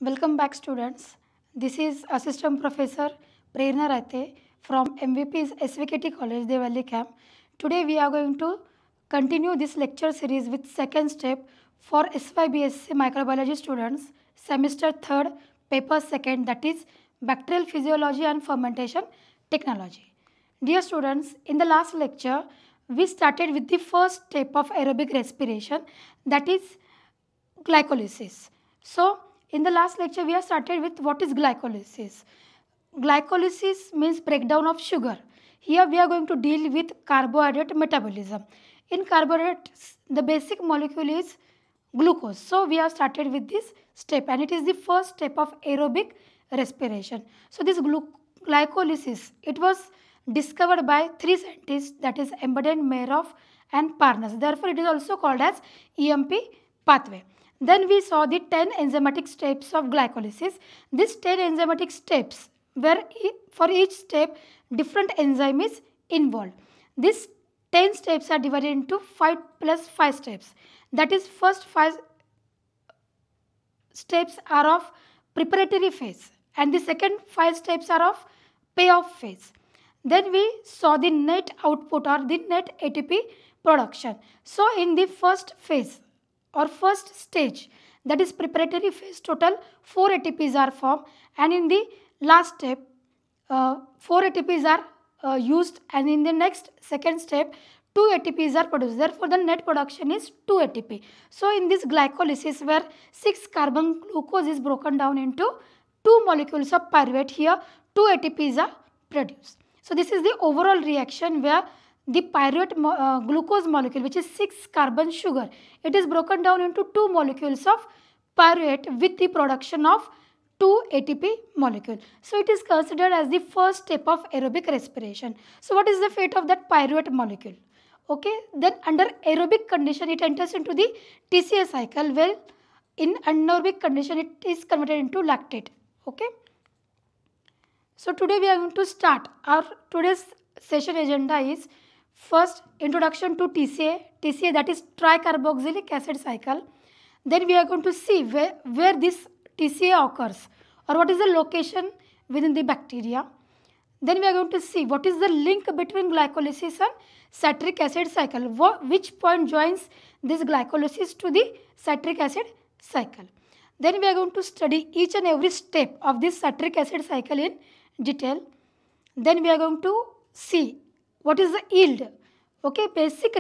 Welcome back, students. This is Assistant Professor Prerna Raite from MVP's SVKT College, Devali Camp. Today we are going to continue this lecture series with second step for SYBSC Microbiology students, semester 3rd, paper 2nd, that is Bacterial Physiology and Fermentation Technology. Dear students, in the last lecture, we started with the first step of aerobic respiration, that is glycolysis. So, in the last lecture, we have started with what is glycolysis. Glycolysis means breakdown of sugar. Here we are going to deal with carbohydrate metabolism. In carbohydrates, the basic molecule is glucose. So, we have started with this step and it is the first step of aerobic respiration. So, this glycolysis, it was discovered by three scientists, that is Embden, Mayrhof and Parnas. Therefore, it is also called as EMP pathway. Then we saw the 10 enzymatic steps of glycolysis. These 10 enzymatic steps, where for each step different enzyme is involved. These 10 steps are divided into 5 plus 5 steps. That is, first 5 steps are of preparatory phase and the second 5 steps are of payoff phase. Then we saw the net output or the net ATP production. So in the first phase or first stage, that is preparatory phase, total 4 ATPs are formed, and in the last step 4 ATPs are used, and in the next second step 2 ATPs are produced. Therefore, the net production is 2 ATP. So, in this glycolysis where 6 carbon glucose is broken down into 2 molecules of pyruvate, here 2 ATPs are produced. So, this is the overall reaction where the pyruvate glucose molecule, which is 6 carbon sugar, it is broken down into 2 molecules of pyruvate with the production of 2 ATP molecule. So, it is considered as the first step of aerobic respiration. So, what is the fate of that pyruvate molecule? Okay, then under aerobic condition, it enters into the TCA cycle, where in anaerobic condition, it is converted into lactate. Okay. So, today we are going to start. Our today's session agenda is first introduction to TCA, that is tricarboxylic acid cycle. Then we are going to see where this TCA occurs or what is the location within the bacteria. Then we are going to see what is the link between glycolysis and citric acid cycle, which point joins this glycolysis to the citric acid cycle. Then we are going to study each and every step of this citric acid cycle in detail. Then we are going to see what is the yield, okay, basic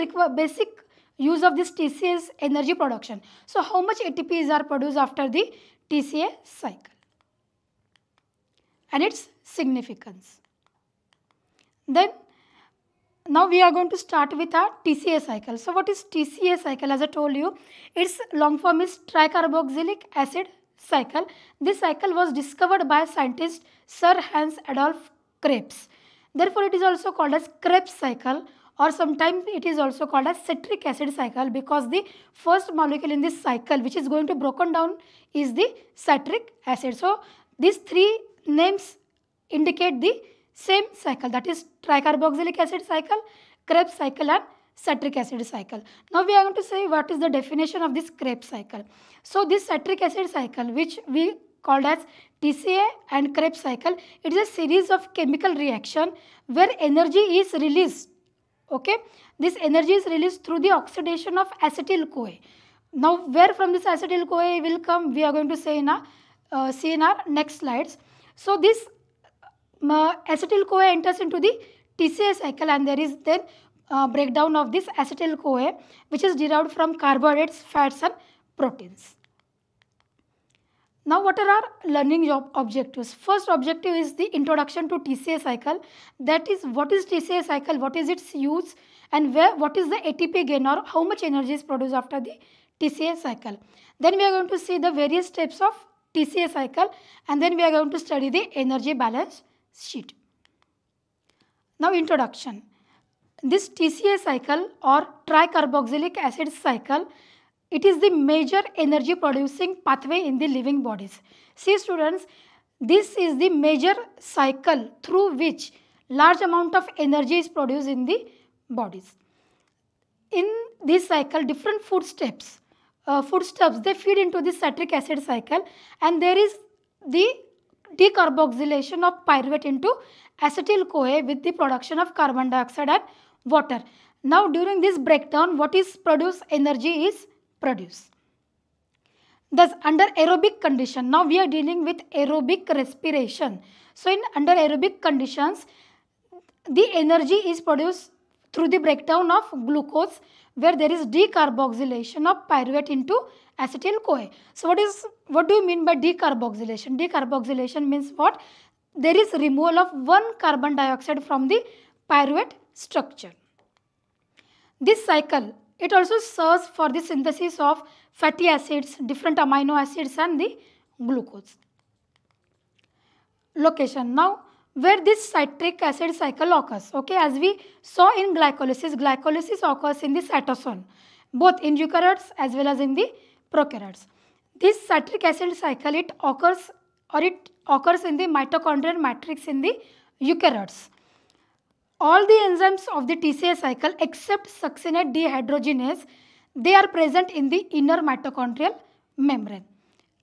use of this TCA is energy production. So, how much ATPs are produced after the TCA cycle and its significance. Then, now we are going to start with our TCA cycle. So, what is TCA cycle? As I told you, its long form is tricarboxylic acid cycle. This cycle was discovered by scientist Sir Hans Adolf Krebs. Therefore, it is also called as Krebs cycle, or sometimes it is also called as citric acid cycle, because the first molecule in this cycle which is going to broken down is the citric acid. So, these three names indicate the same cycle, that is tricarboxylic acid cycle, Krebs cycle and citric acid cycle. Now, we are going to say what is the definition of this Krebs cycle. So, this citric acid cycle, which we called as TCA and Krebs cycle, it is a series of chemical reaction where energy is released. Okay, this energy is released through the oxidation of acetyl-CoA. Now, where from this acetyl-CoA will come, we are going to say see in our next slides. So, this acetyl-CoA enters into the TCA cycle, and there is then breakdown of this acetyl-CoA, which is derived from carbohydrates, fats and proteins. Now, what are our learning objectives? First objective is the introduction to TCA cycle. That is, what is TCA cycle, what is its use, and what is the ATP gain or how much energy is produced after the TCA cycle. Then we are going to see the various steps of TCA cycle, and then we are going to study the energy balance sheet. Now, introduction. This TCA cycle or tricarboxylic acid cycle, it is the major energy producing pathway in the living bodies. See students, this is the major cycle through which large amount of energy is produced in the bodies. In this cycle, different food steps foodstuffs, they feed into the citric acid cycle, and there is the decarboxylation of pyruvate into acetyl-CoA with the production of carbon dioxide and water. Now during this breakdown, what is produced? Energy is produced. Thus under aerobic condition, now we are dealing with aerobic respiration. So in under aerobic conditions, the energy is produced through the breakdown of glucose, where there is decarboxylation of pyruvate into acetyl-CoA. So what do you mean by decarboxylation? Decarboxylation means what? There is removal of one carbon dioxide from the pyruvate structure. This cycle, it also serves for the synthesis of fatty acids, different amino acids and the glucose. Location. Now where this citric acid cycle occurs, okay, as we saw in glycolysis, glycolysis occurs in the cytosol, both in eukaryotes as well as in the prokaryotes. This citric acid cycle, it occurs in the mitochondrial matrix in the eukaryotes. All the enzymes of the TCA cycle except succinate dehydrogenase, they are present in the inner mitochondrial membrane.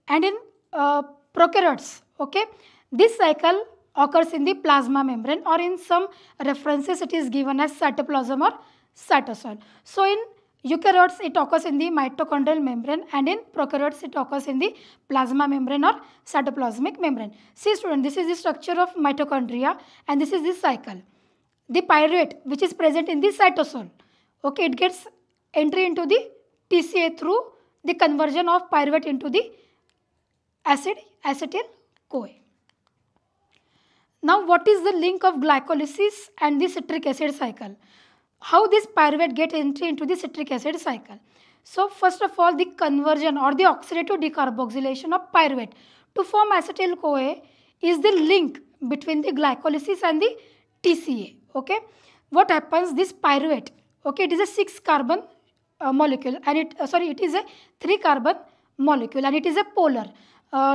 And in prokaryotes, okay, this cycle occurs in the plasma membrane, or in some references it is given as cytoplasm or cytosol. So in eukaryotes it occurs in the mitochondrial membrane, and in prokaryotes it occurs in the plasma membrane or cytoplasmic membrane. See student, this is the structure of mitochondria and this is the cycle. The pyruvate which is present in the cytosol, okay, it gets entry into the TCA through the conversion of pyruvate into the acetyl-CoA. Now what is the link of glycolysis and the citric acid cycle? How this pyruvate get entry into the citric acid cycle? So first of all, the conversion or the oxidative decarboxylation of pyruvate to form acetyl-CoA is the link between the glycolysis and the TCA. Okay, what happens? This pyruvate, okay, it is a 6 carbon molecule, and it is a 3 carbon molecule, and it is a polar.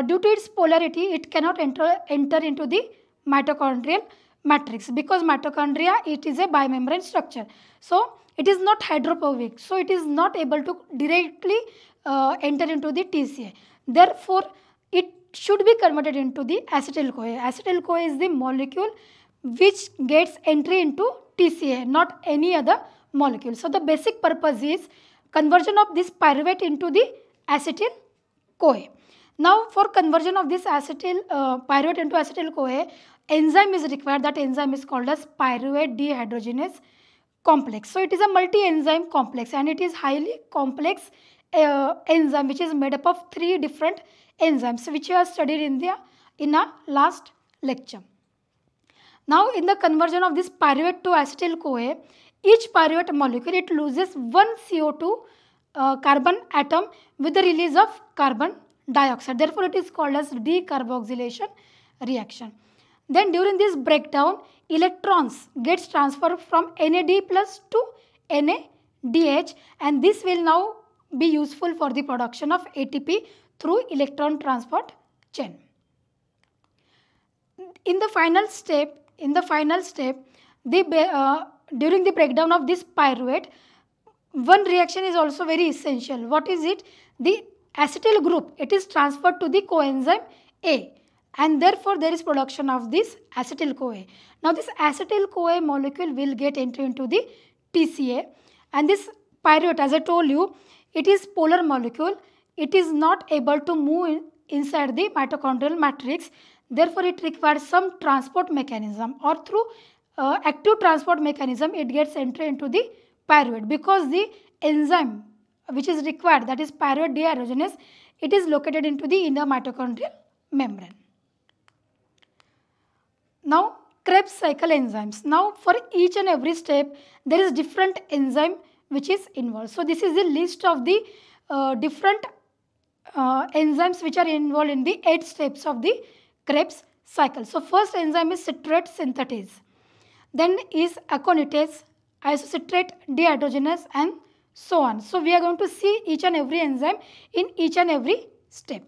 Due to its polarity, it cannot enter into the mitochondrial matrix, because mitochondria, it is a bimembrane structure. So it is not hydrophobic, so it is not able to directly enter into the TCA. Therefore it should be converted into the acetyl-CoA. Acetyl-CoA is the molecule which gets entry into TCA, not any other molecule. So the basic purpose is conversion of this pyruvate into the acetyl-CoA. Now for conversion of this pyruvate into acetyl-CoA, enzyme is required. That enzyme is called as pyruvate dehydrogenase complex. So it is a multi-enzyme complex, and it is highly complex enzyme which is made up of 3 different enzymes, which you have studied in our last lecture. Now in the conversion of this pyruvate to acetyl-CoA, each pyruvate molecule, it loses one CO2 carbon atom with the release of carbon dioxide. Therefore it is called as decarboxylation reaction. Then during this breakdown, electrons gets transferred from NAD plus to NADH, and this will now be useful for the production of ATP through electron transport chain. In the final step, during the breakdown of this pyruvate, one reaction is also very essential. What is it? The acetyl group, it is transferred to the coenzyme A, and therefore there is production of this acetyl-CoA. Now this acetyl-CoA molecule will get entry into the TCA, and this pyruvate, as I told you, it is polar molecule. It is not able to move inside the mitochondrial matrix. Therefore it requires some transport mechanism, or through active transport mechanism it gets entry into the pyruvate, because the enzyme which is required, that is pyruvate dehydrogenase, it is located into the inner mitochondrial membrane. Now Krebs cycle enzymes. Now for each and every step there is different enzyme which is involved. So this is the list of the different enzymes which are involved in the 8 steps of the Krebs cycle. So first enzyme is citrate synthetase, then is aconitase, isocitrate dehydrogenase, and so on. So we are going to see each and every enzyme in each and every step.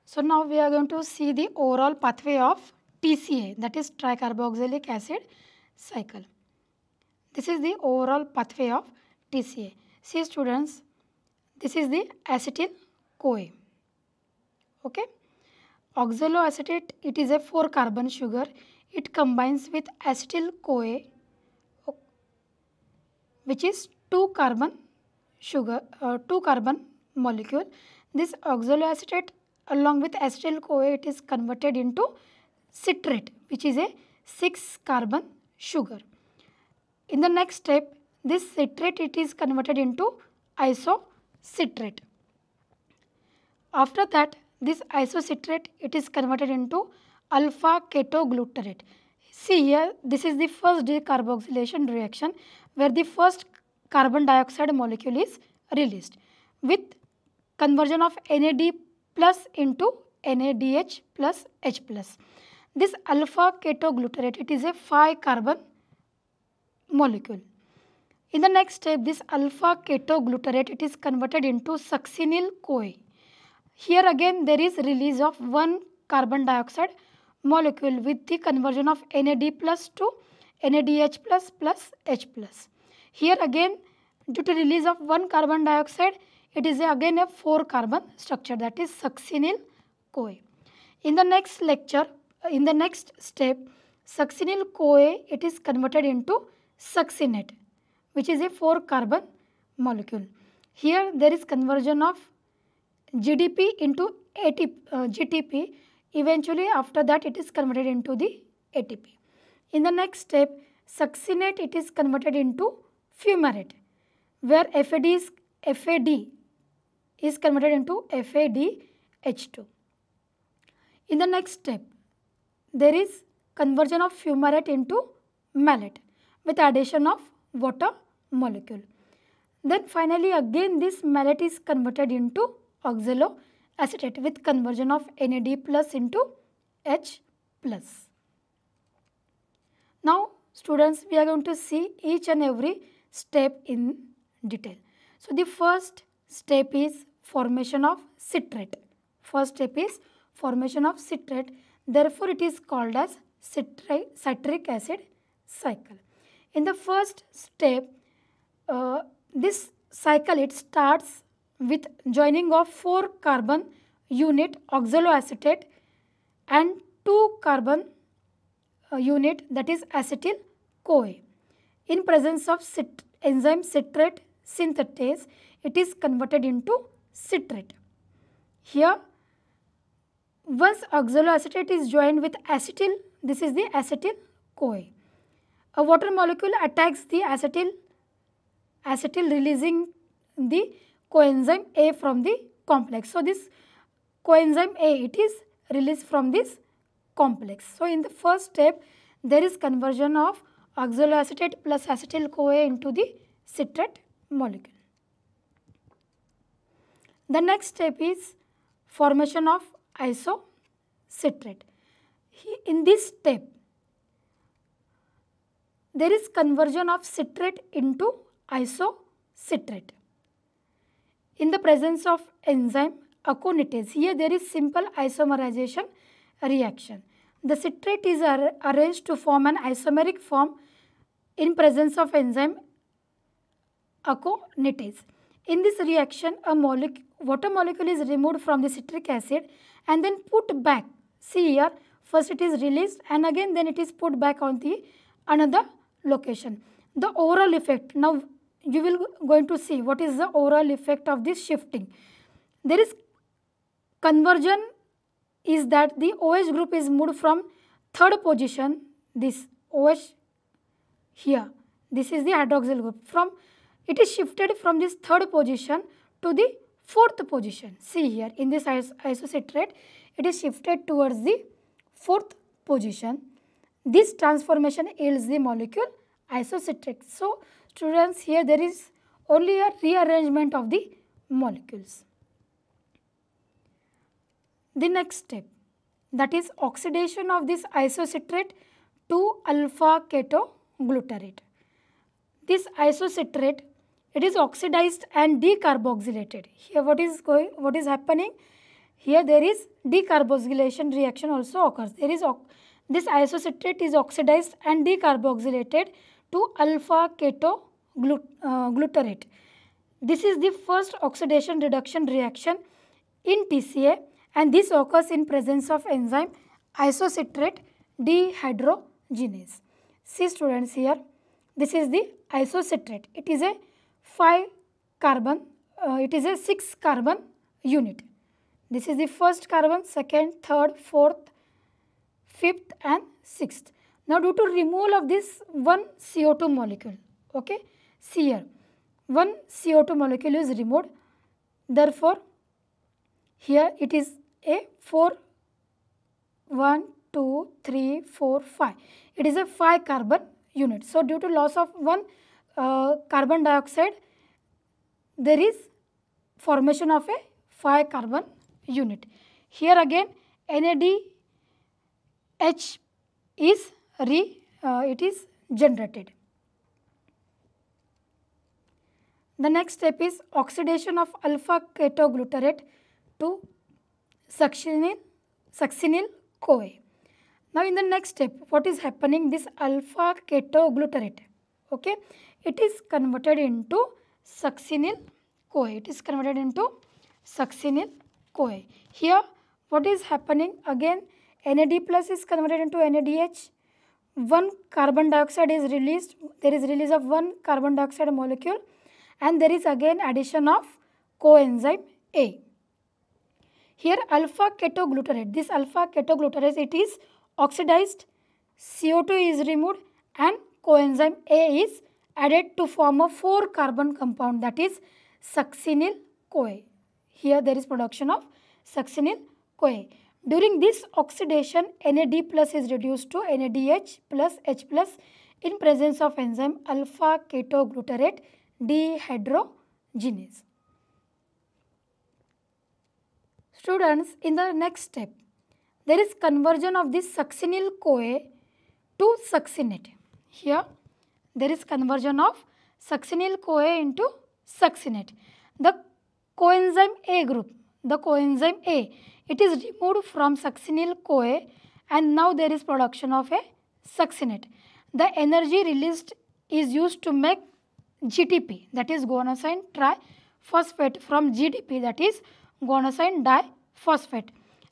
So now we are going to see the overall pathway of TCA, that is tricarboxylic acid cycle. This is the overall pathway of TCA. See students, This is the acetyl-CoA. Okay. Oxaloacetate, it is a 4-carbon sugar. It combines with acetyl-CoA, which is 2-carbon sugar, 2-carbon molecule. This oxaloacetate along with acetyl-CoA, it is converted into citrate, which is a 6-carbon sugar. In the next step, this citrate, it is converted into isocitrate. After that, this isocitrate, it is converted into alpha ketoglutarate. See here, this is the first decarboxylation reaction where the first carbon dioxide molecule is released with conversion of NAD plus into NADH plus H plus. This alpha ketoglutarate, it is a 5-carbon molecule. In the next step, this alpha ketoglutarate, it is converted into succinyl-CoA. Here again there is release of 1 carbon dioxide molecule with the conversion of NAD plus to NADH plus plus H plus. Here again, due to release of 1 carbon dioxide, it is again a 4-carbon structure, that is succinyl-CoA. In the next lecture, in the next step, succinyl-CoA, it is converted into succinate, which is a 4-carbon molecule. Here there is conversion of GDP into GTP. Eventually after that it is converted into the ATP. In the next step, succinate, it is converted into fumarate, where FAD is converted into FADH2. In the next step, there is conversion of fumarate into malate with addition of water molecule. Then finally again this malate is converted into oxaloacetate with conversion of NAD plus into H plus. Now students, we are going to see each and every step in detail. So the first step is formation of citrate. First step is formation of citrate. Therefore it is called as citric acid cycle. In the first step, this cycle, it starts with joining of 4-carbon unit oxaloacetate and 2-carbon unit, that is acetyl-CoA. In presence of enzyme citrate synthetase, it is converted into citrate. Here, once oxaloacetate is joined with acetyl, this is the acetyl-CoA. A water molecule attacks the acetyl releasing the coenzyme A from the complex. So this coenzyme A, it is released from this complex. So in the first step, there is conversion of oxaloacetate plus acetyl-CoA into the citrate molecule. The next step is formation of isocitrate. In this step, there is conversion of citrate into isocitrate. In the presence of enzyme aconitase, here there is simple isomerization reaction. The citrate is arranged to form an isomeric form in presence of enzyme aconitase. In this reaction, a water molecule is removed from the citric acid and then put back. See here, first it is released and again then it is put back on the another location. The overall effect, now you will going to see what is the overall effect of this shifting. There is conversion is that the OH group is moved from 3rd position, this OH here, this is the hydroxyl group, from it is shifted from this 3rd position to the 4th position. See here, in this isocitrate, it is shifted towards the 4th position. This transformation yields the molecule isocitrate. So students, here there is only a rearrangement of the molecules. The next step, that is oxidation of this isocitrate to alpha ketoglutarate. This isocitrate, it is oxidized and decarboxylated. Here what is happening? Here there is decarboxylation reaction also occurs. There is this isocitrate is oxidized and decarboxylated to alpha ketoglutarate. This is the first oxidation reduction reaction in TCA, and this occurs in presence of enzyme isocitrate dehydrogenase. See students, here this is the isocitrate. It is a 5 carbon, it is a 6 carbon unit. This is the first carbon, second, third, fourth, fifth and sixth. Now due to removal of this one CO2 molecule, okay, see here, one CO2 molecule is removed, therefore here it is a 4, 1, 2, 3, 4, 5. It is a 5 carbon unit. So due to loss of one carbon dioxide, there is formation of a 5 carbon unit. Here again NADH is it is generated. The next step is oxidation of alpha ketoglutarate to succinyl-CoA. Now in the next step, what is happening? This alpha ketoglutarate, okay, it is converted into succinyl-CoA. It is converted into succinyl-CoA. Here what is happening? Again NAD plus is converted into NADH. One carbon dioxide is released. There is release of one carbon dioxide molecule, and there is again addition of coenzyme A. Here alpha ketoglutarate, this alpha ketoglutarate, it is oxidized, CO2 is removed and coenzyme A is added to form a 4 carbon compound, that is succinyl-CoA. Here there is production of succinyl-CoA. During this oxidation, NAD plus is reduced to NADH plus H plus in presence of enzyme alpha ketoglutarate dehydrogenase. Students, in the next step, there is conversion of this succinyl-CoA to succinate. Here, there is conversion of succinyl-CoA into succinate. The coenzyme A group, the coenzyme A, it is removed from succinyl-CoA, and now there is production of a succinate. The energy released is used to make GTP, that is guanosine triphosphate, from GDP, that is guanosine diphosphate,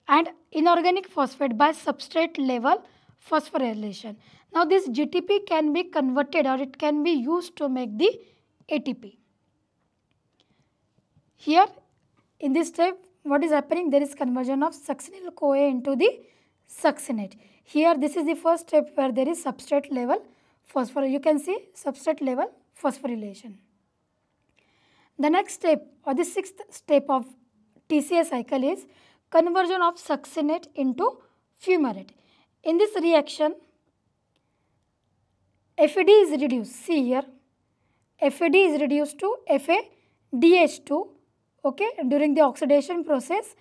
and inorganic phosphate by substrate level phosphorylation. Now this GTP can be converted or it can be used to make the ATP. Here in this step, what is happening? There is conversion of succinyl-CoA into the succinate. Here this is the first step where there is substrate level phosphorylation. You can see substrate level phosphorylation. The next step or the sixth step of TCA cycle is conversion of succinate into fumarate. In this reaction, FAD is reduced. See here, FAD is reduced to FADH2, okay, during the oxidation process,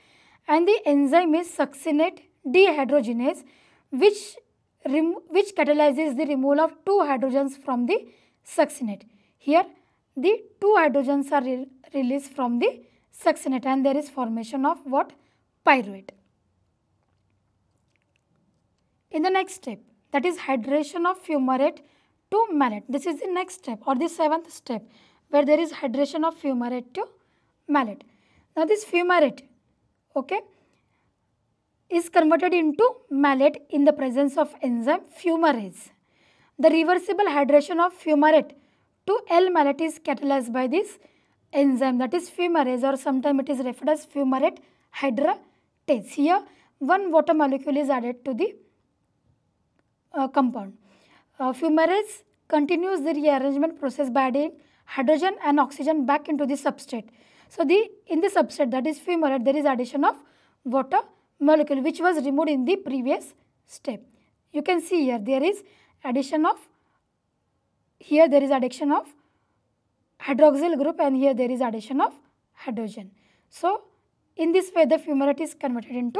and the enzyme is succinate dehydrogenase, which catalyzes the removal of 2 hydrogens from the succinate. Here the 2 hydrogens are released from the succinate, and there is formation of what? Pyruvate. In the next step, that is hydration of fumarate to malate. This is the next step or the 7th step, where there is hydration of fumarate to malate. Now this fumarate, okay, is converted into malate in the presence of enzyme fumarase. The reversible hydration of fumarate to L-malate is catalyzed by this enzyme, that is fumarase, or sometimes it is referred as fumarate hydratase. Here one water molecule is added to the compound. Fumarase continues the rearrangement process by adding hydrogen and oxygen back into the substrate. So in the substrate, that is fumarate, there is addition of water molecule which was removed in the previous step. You can see here there is addition of, here there is addition of hydroxyl group, and here there is addition of hydrogen. So in this way the fumarate is converted into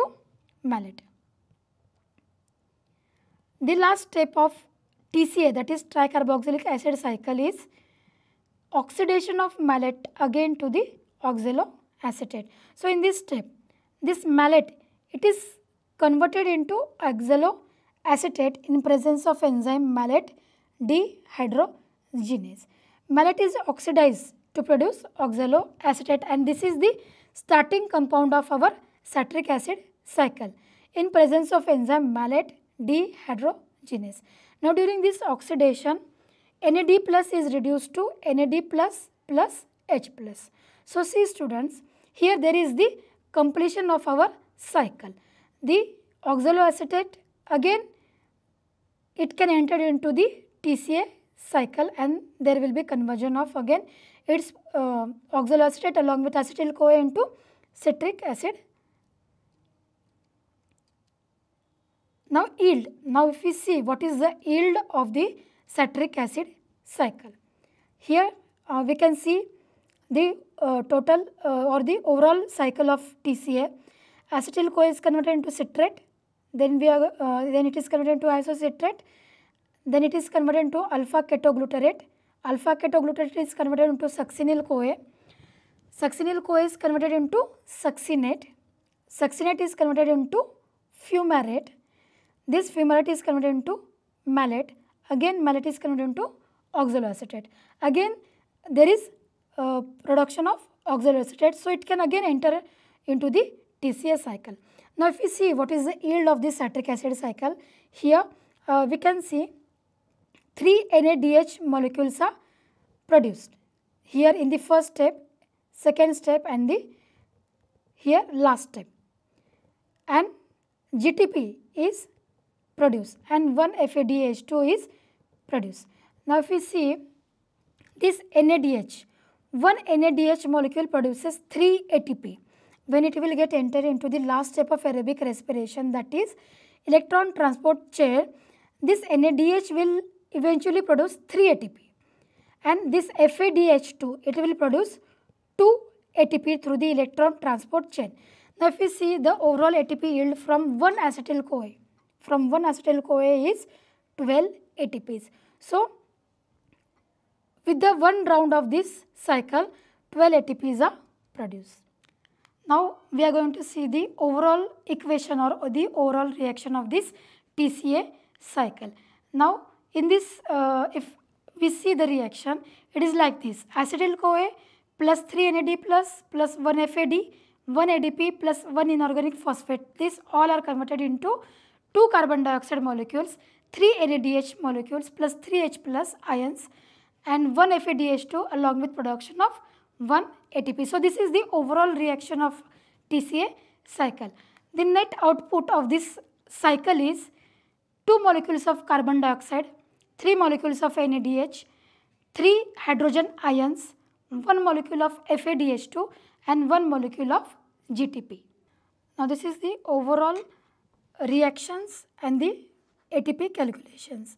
malate. The last step of TCA, that is tricarboxylic acid cycle, is oxidation of malate again to the oxaloacetate. So in this step, this malate, it is converted into oxaloacetate in presence of enzyme malate dehydrogenase. Malate is oxidized to produce oxaloacetate, and this is the starting compound of our citric acid cycle in presence of enzyme malate dehydrogenase. Now during this oxidation, NAD plus is reduced to NAD plus plus H plus. So see students, here there is the completion of our cycle. The oxaloacetate again it can enter into the TCA cycle, and there will be conversion of again its oxaloacetate along with acetyl CoA into citric acid. Now yield. Now if we see what is the yield of the citric acid cycle. Here we can see the total or the overall cycle of TCA. Acetyl CoA is converted into citrate, then it is converted into isocitrate, then it is converted into alpha ketoglutarate. Alpha ketoglutarate is converted into succinyl CoA. Succinyl CoA is converted into succinate. Succinate is converted into fumarate. This fumarate is converted into malate. Again malate is converted into oxaloacetate. Again there is production of oxaloacetate, so it can again enter into the TCA cycle. Now if we see what is the yield of this citric acid cycle, here we can see 3 NADH molecules are produced here in the first step, second step, and the here last step, and GTP is produced and 1 FADH2 is produced. Now if we see this NADH, 1 NADH molecule produces 3 ATP. When it will get entered into the last step of aerobic respiration, that is electron transport chain, this NADH will eventually produce 3 ATP, and this FADH2 it will produce 2 ATP through the electron transport chain. Now if we see the overall ATP yield from 1 acetyl CoA is 12 ATPs. So with the one round of this cycle, 12 ATPs are produced. Now we are going to see the overall equation or the overall reaction of this TCA cycle. Now in this, if we see the reaction, it is like this: acetyl CoA plus 3 NAD plus 1 FAD, 1 ADP plus 1 inorganic phosphate. These all are converted into 2 carbon dioxide molecules, 3 NADH molecules plus 3 H plus ions, and 1 FADH2 along with production of 1 ATP. So this is the overall reaction of TCA cycle. The net output of this cycle is 2 molecules of carbon dioxide, 3 molecules of NADH, 3 hydrogen ions, 1 molecule of FADH2, and 1 molecule of GTP. Now this is the overall reactions and the ATP calculations.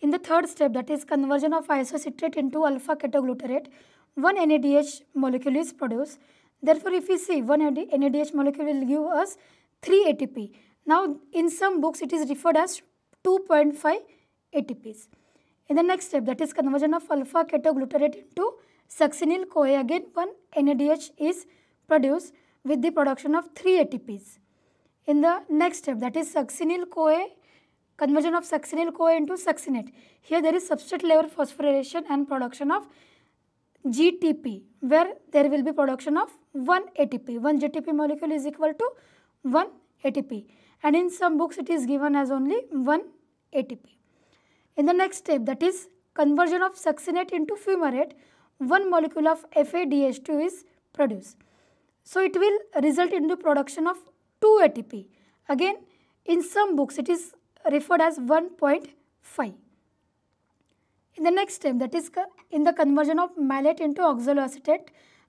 In the third step, that is conversion of isocitrate into alpha ketoglutarate, 1 NADH molecule is produced. Therefore, if we see 1 NADH molecule will give us 3 ATP. Now, in some books it is referred as 2.5 ATPs. In the next step, that is conversion of alpha ketoglutarate into succinyl CoA, again 1 NADH is produced with the production of 3 ATPs. In the next step, that is succinyl CoA, conversion of succinyl CoA into succinate. Here there is substrate level phosphorylation and production of GTP, where there will be production of 1 ATP. 1 GTP molecule is equal to 1 ATP, and in some books it is given as only 1 ATP. In the next step, that is conversion of succinate into fumarate, 1 molecule of FADH2 is produced. So it will result in the production of 2 ATP. Again, in some books it is referred as 1.5. In the next step, that is in the conversion of malate into oxaloacetate,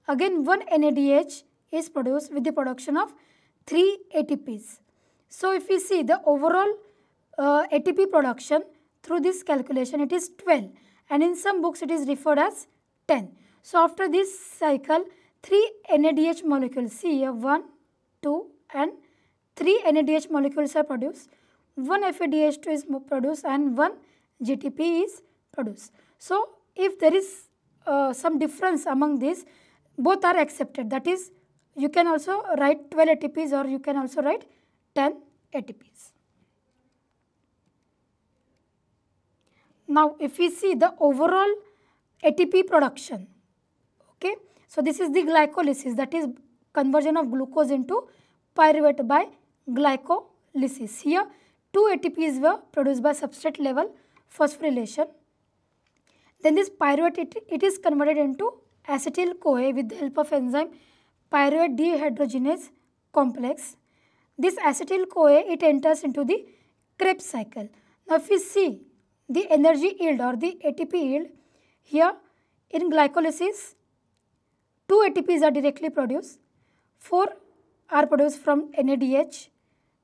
again 1 NADH is produced with the production of 3 ATPs. So if we see the overall ATP production through this calculation, it is 12, and in some books it is referred as 10. So after this cycle, 3 NADH molecules, see here 1, 2 and 3 NADH molecules are produced, 1 FADH2 is produced and 1 GTP is produced. So if there is some difference among these, both are accepted. That is, you can also write 12 ATPs or you can also write 10 ATPs. Now if we see the overall ATP production, Okay, so this is the glycolysis, that is conversion of glucose into pyruvate by glycolysis. Here 2 ATPs were produced by substrate level phosphorylation. Then this pyruvate, it is converted into acetyl-CoA with the help of enzyme pyruvate dehydrogenase complex. This acetyl-CoA, it enters into the Krebs cycle. Now if we see the energy yield or the ATP yield, here in glycolysis 2 ATPs are directly produced, 4 are produced from NADH,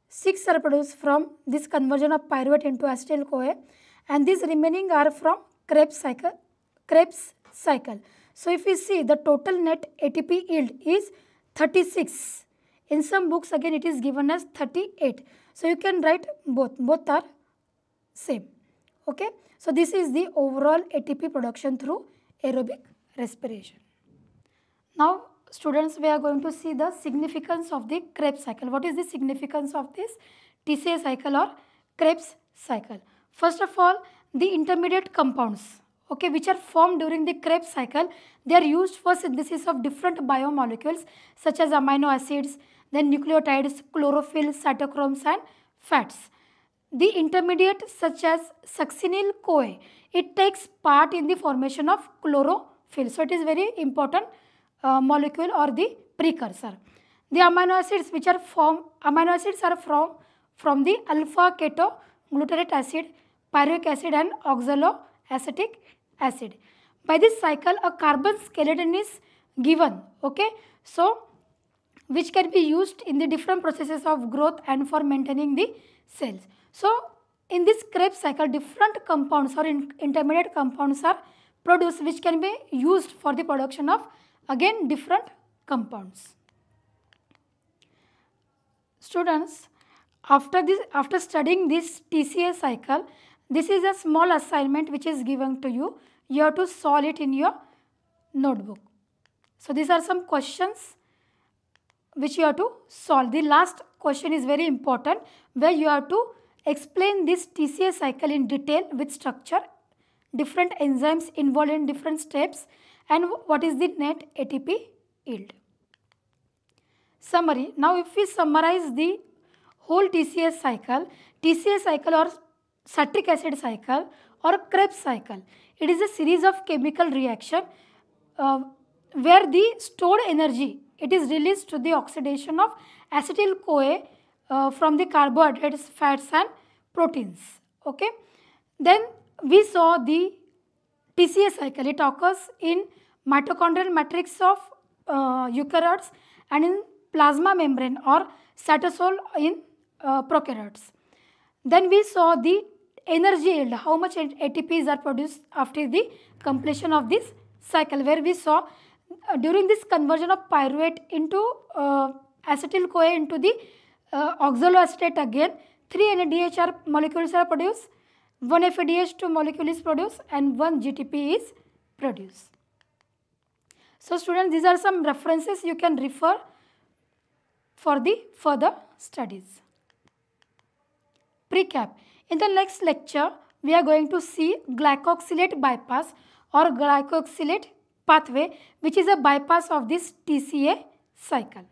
6 are produced from this conversion of pyruvate into acetyl-CoA, and these remaining are from Krebs cycle. So if we see, the total net ATP yield is 36. In some books again it is given as 38. So you can write both are same. Okay. So this is the overall ATP production through aerobic respiration. Now students, we are going to see the significance of the Krebs cycle. What is the significance of this TCA cycle or Krebs cycle? First of all, the intermediate compounds, okay, which are formed during the Krebs cycle, they are used for synthesis of different biomolecules such as amino acids, then nucleotides, chlorophyll, cytochromes and fats. The intermediate such as succinyl-CoA, it takes part in the formation of chlorophyll. So it is very important molecule or the precursor. The amino acids which are formed, amino acids are from the alpha ketoglutarate acid, pyruvic acid and oxaloacetic acid. By this cycle, a carbon skeleton is given, okay, so which can be used in the different processes of growth and for maintaining the cells. So in this Krebs cycle, different compounds or intermediate compounds are produced which can be used for the production of again different compounds. Students, after studying this TCA cycle, this is a small assignment which is given to you. You have to solve it in your notebook. So these are some questions which you have to solve. The last question is very important, where you have to explain this TCA cycle in detail with structure, different enzymes involved in different steps, and what is the net ATP yield. Summary. Now if we summarize the whole TCA cycle or citric acid cycle or Krebs cycle, it is a series of chemical reaction where the stored energy, it is released to the oxidation of acetyl-CoA from the carbohydrates, fats and proteins. Okay. Then we saw the TCA cycle. It occurs in mitochondrial matrix of eukaryotes and in plasma membrane or cytosol in prokaryotes. Then we saw the energy yield, how much ATPs are produced after the completion of this cycle, where we saw during this conversion of pyruvate into acetyl-CoA into the oxaloacetate, again 3 NADH molecules are produced, 1 FADH2 molecule is produced and 1 GTP is produced. So students, these are some references you can refer for the further studies. Recap. In the next lecture, we are going to see glycoxylate bypass or glycoxylate pathway, which is a bypass of this TCA cycle.